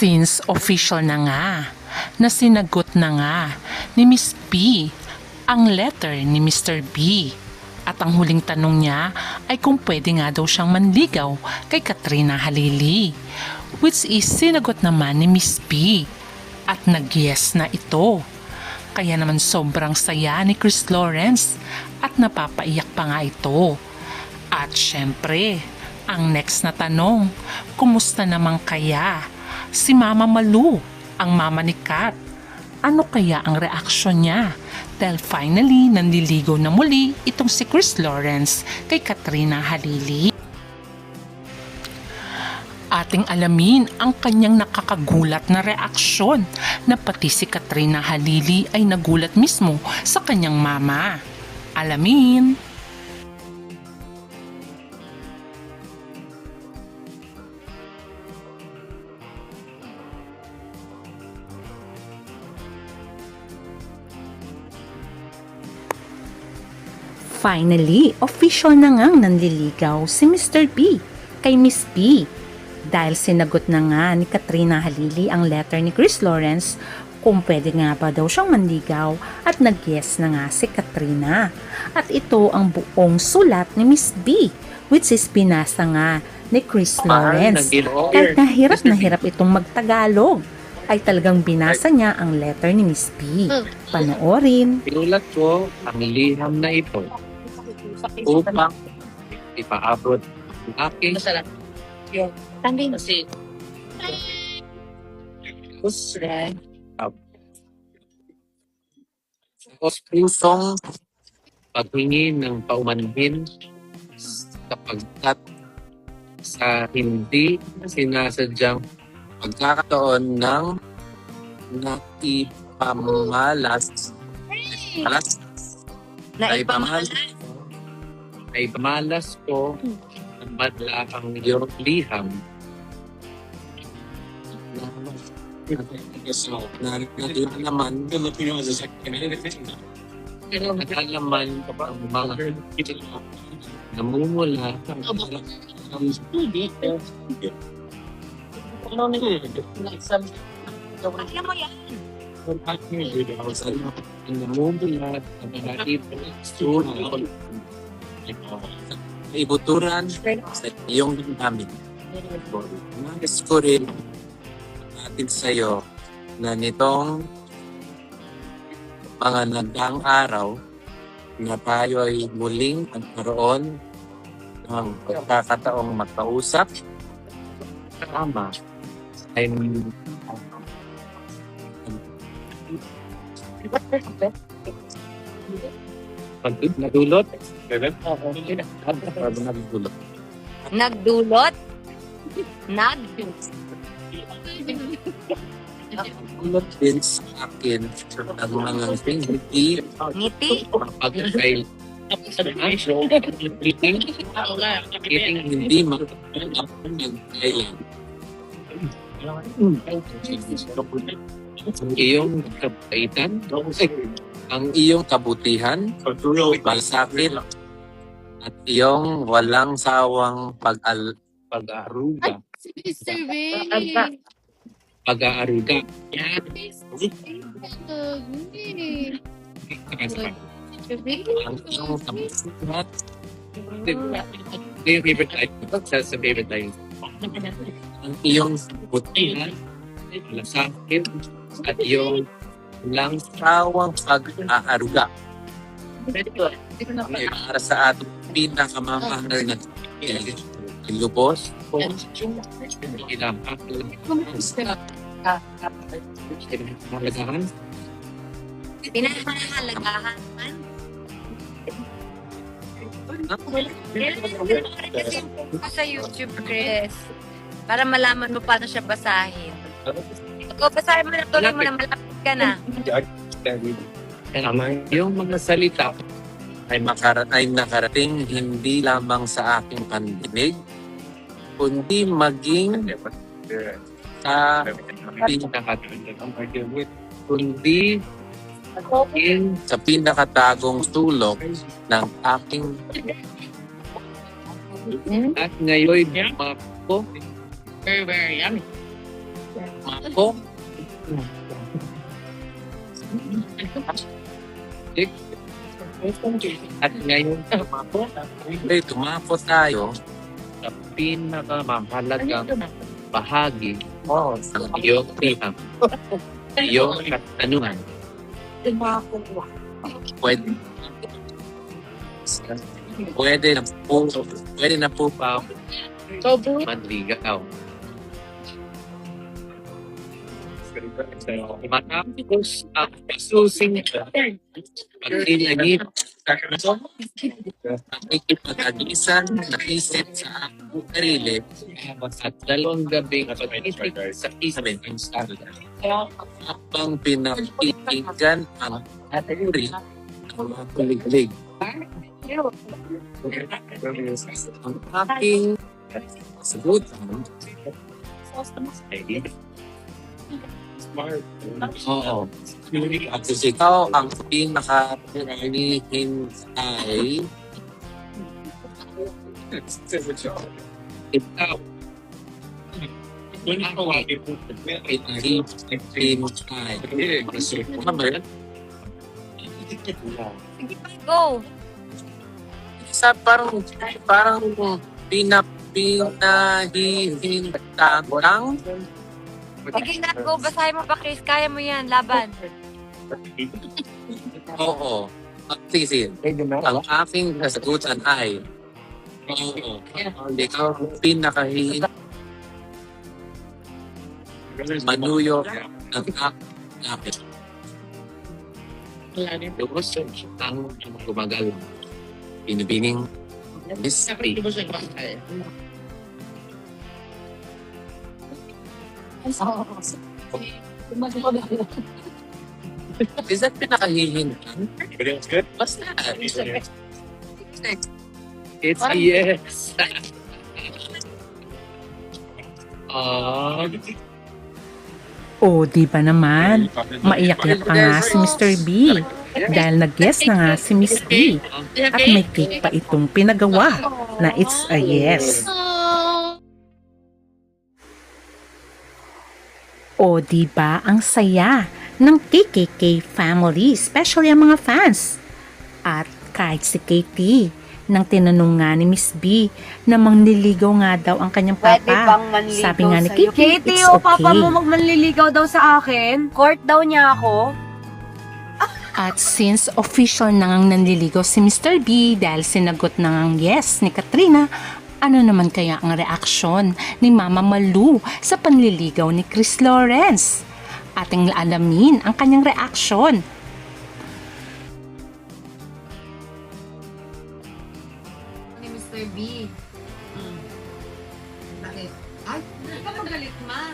Since official na nga, na sinagot na nga ni Miss P ang letter ni Mr. B. At ang huling tanong niya ay kung pwede nga daw siyang manligaw kay Katrina Halili. Which is sinagot naman ni Miss P. At nag-yes na ito. Kaya naman sobrang saya ni Chris Lawrence at napapaiyak pa nga ito. At syempre, ang next na tanong, kumusta naman kaya si Mama Malu, ang mama ni Kat? Ano kaya ang reaksyon niya? Dahil finally, nanliligaw na muli itong si Chris Lawrence kay Katrina Halili. Ating alamin ang kanyang nakakagulat na reaksyon na pati si Katrina Halili ay nagulat mismo sa kanyang mama. Alamin! Finally, official na ngang nanliligaw si Mr. B kay Miss P. Dahil sinagot na nga ni Katrina Halili ang letter ni Chris Lawrence kung pwede nga ba daw siyang manligaw at nag-yes na nga si Katrina. At ito ang buong sulat ni Miss B, which is binasa nga ni Chris Lawrence. Kahit na hirap itong magtagalog, ay talagang binasa niya ang letter ni Miss B. Panoorin. Pinulat ko ang liham na ito upang ipaabot ang aking pusong paghingi ng paumanhin sapagkat sa hindi sinasadyang pagkakataon ng ay pamalas ko ng madla ang iyong liham. Nagalaman ang mga namumula ibuturan sa iyong damdamin. Nais ko rin natin sa iyo na nitong mga nagdaang araw na tayo ay muling nagkaroon ng pagkakataong magkausap tama ay pag nadulot Nagdulot? Nagdulot din sa akin ang mga ngiti Ngiti? mapagkakail ngiting hindi magkaya ang iyong kabaitan ang iyong kabutihan malasakit at iyong walang sawang pag-aaruga. Pag-aaruga. Ang iyong kabutihan. Ito yung favorite line. Sa favorite line. Ang iyong kabutihan, malasakit, at iyong walang sawang pag-aaruga. Para sa ating pinakamamahal na ilubos pinakahalagahan Pinahalagahan? Sa YouTube, Chris. Para malaman mo paano siya basahin. Ikaw, basahin mo na, tuloy mo na, malapit ka na. Yung mga salita ay nakarating hindi lamang sa aking pandinig, kundi maging sa pinakatagong sulok ng aking at ngayon ko Very, very yummy. Mako. At ngayon, tumako tayo sa pinakamahalagang bahagi ng iyong iyong katanungan. Pwede, pwede na po ba manligaw? Matapos ang pasusing paglinagip ang ikipag-agisan na isip sa aking sarili at 2 gabing pag-isip sa isip habang pinapikinggan ang uri ng mga kuliglig. Ang aking sagutan ay oo. At ikaw ang pinaka-pinahinihin ay ikaw. Sige pa, go. Isa parang pinahihintang. Sige na, go. Basahin mo pa, Chris. Kaya mo yan. Laban. Oo. Sige. Ang aking kasagutan ay oo. Ikaw ang pinakahihintang manuyo ng akin. Lubos ang gumagalang. Pinubining mystery. Is that pinakahihintang? Basta. It's a yes. O, di ba naman? Maiyak-yak pa nga si Mr. B dahil nag-guess na nga si Miss B at may cake pa itong pinagawa na it's a yes. O, di ba ang saya ng KKK family, especially ang mga fans. At kahit si Katie, nang tinanong nga ni Miss B na mangliligaw nga daw ang kanyang papa. Sabi nga ni Katie, it's o papa mo okay. magmanliligaw daw sa akin. Court daw niya ako. At since official na ngang nanliligaw si Mr. B dahil sinagot na ngang yes ni Katrina, ano naman kaya ang reaksyon ni Mama Malu sa panliligaw ni Chris Lawrence? Ating alamin ang kanyang reaksyon. Ni Mr. B. Bakit? Ay, hindi ka magalit, ma.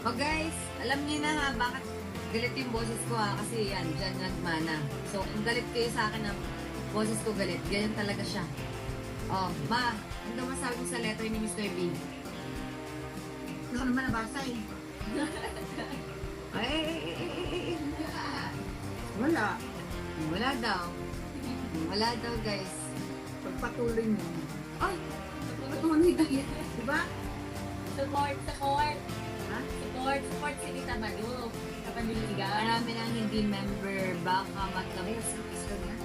O guys, alam niyo na ha, bakit galit yung boses ko ha, kasi yan, dyan nagmana. So, kung galit kayo sa akin na boses ko galit, ganyan talaga siya. Oh, ma, ano daw masabi mo sa letter ni Mr. B? Hindi ko naman nabasa eh. Ay. Wala. Wala daw. Wala daw, guys. Pagpatuloy mo. Ay, pagpatuloy daw yan. Diba? Support. Ha? Support si Tita Malu sa panliligaw. Marami nang hindi member, baka matapos. Gusto niya?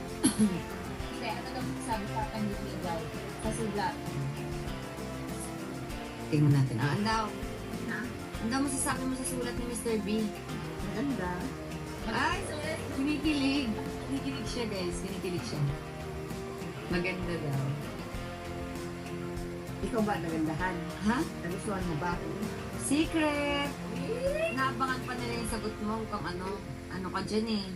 Hindi, ano daw sabi sa panliligaw? Sa sulat. Tingnan natin. Ang daw. Ha? Ang daw masasabi mo sa sulat ni Mr. B? Maganda. Ay, kinikilig. Kinikilig siya, guys. Kinikilig siya. Maganda daw. Ikaw ba nagandahan? Ha? Nagustuhan mo ba? Secret! Naabangan pa nila yung sagot mo kung ano ka dyan eh.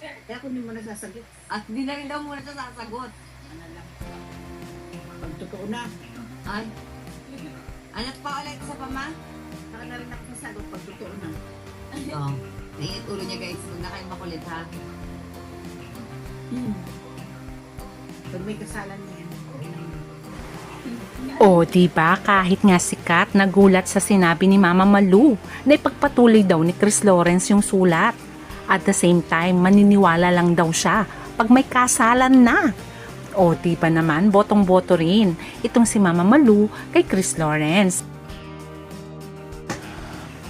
Kaya kung hindi mo nasasagot, At hindi na rin daw muna siya sasagot. ano lang. Pag totoo na, Ay. Anak pa ulit sa pama? saka na rin ako sasagot pag totoo na. Oo. Naiinit ulo niya guys. Huwag na kayong makulit ha. Pag may kasalan niyan, O, diba kahit nga sikat nagulat sa sinabi ni Mama Malu na ipagpatuloy daw ni Chris Lawrence yung sulat. At the same time, maniniwala lang daw siya pag may kasalan na. O, diba naman, botong-boto rin itong si Mama Malu kay Chris Lawrence.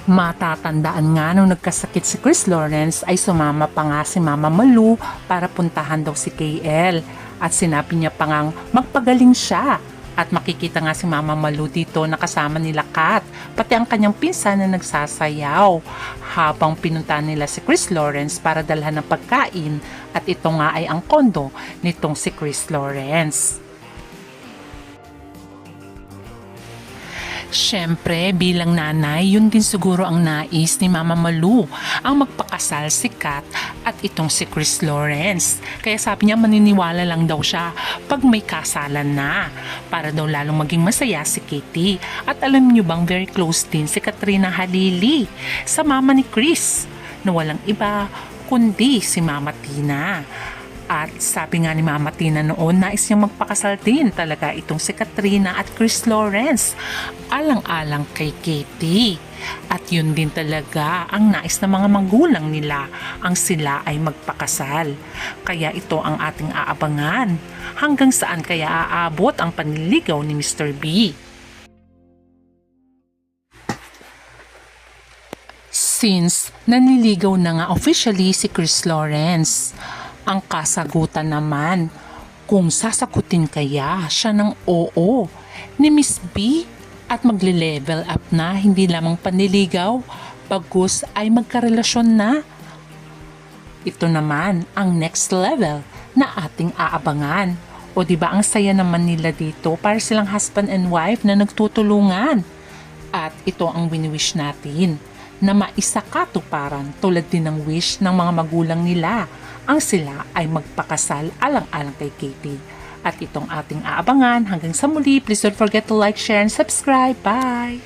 Matatandaan nga nung nagkasakit si Chris Lawrence ay sumama pa nga si Mama Malu para puntahan daw si KL at sinabi niya pa ngang magpagaling siya. At makikita nga si Mama Malu dito na kasama nila Kat, pati ang kanyang pinsan na nagsasayaw habang pinuntahan nila si Chris Lawrence para dalhan ng pagkain at ito nga ay ang kondo nitong si Chris Lawrence. Siyempre, bilang nanay, yun din siguro ang nais ni Mama Malu, ang magpakasal si Kat at itong si Chris Lawrence. Kaya sabi niya maniniwala lang daw siya pag may kasalan na, para daw lalong maging masaya si Katie. At alam niyo bang very close din si Katrina Halili sa mama ni Chris, na walang iba kundi si Mama Tina. At sabi nga ni Mama Tina noon, nais niyang magpakasal din talaga itong si Katrina at Chris Lawrence, alang-alang kay Katie. At yun din talaga ang nais ng mga magulang nila, ang sila ay magpakasal. Kaya ito ang ating aabangan. Hanggang saan kaya aabot ang panliligaw ni Mr. B? Since nanliligaw na nga officially si Chris Lawrence, ang kasagutan naman kung sasagutin kaya siya ng oo ni Miss B at magle-level up na, hindi lamang panliligaw, bagus ay magkarelasyon na. Ito naman ang next level na ating aabangan. O diba ang saya naman nila dito, para silang husband and wife na nagtutulungan. At ito ang wini-wish natin, na maisakatuparan tulad din ng wish ng mga magulang nila, ang sila ay magpakasal alang-alang kay Katie. At itong ating aabangan. Hanggang sa muli, please don't forget to like, share, and subscribe. Bye!